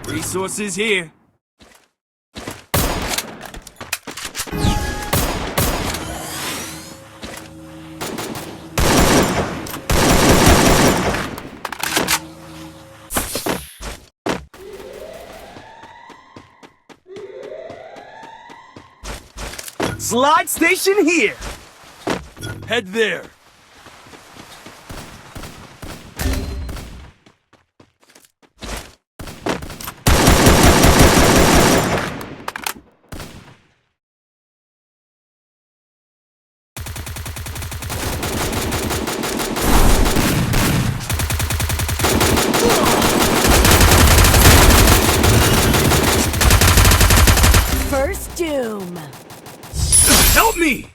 Resources here. Slide station here. Head there. First doom. Help me!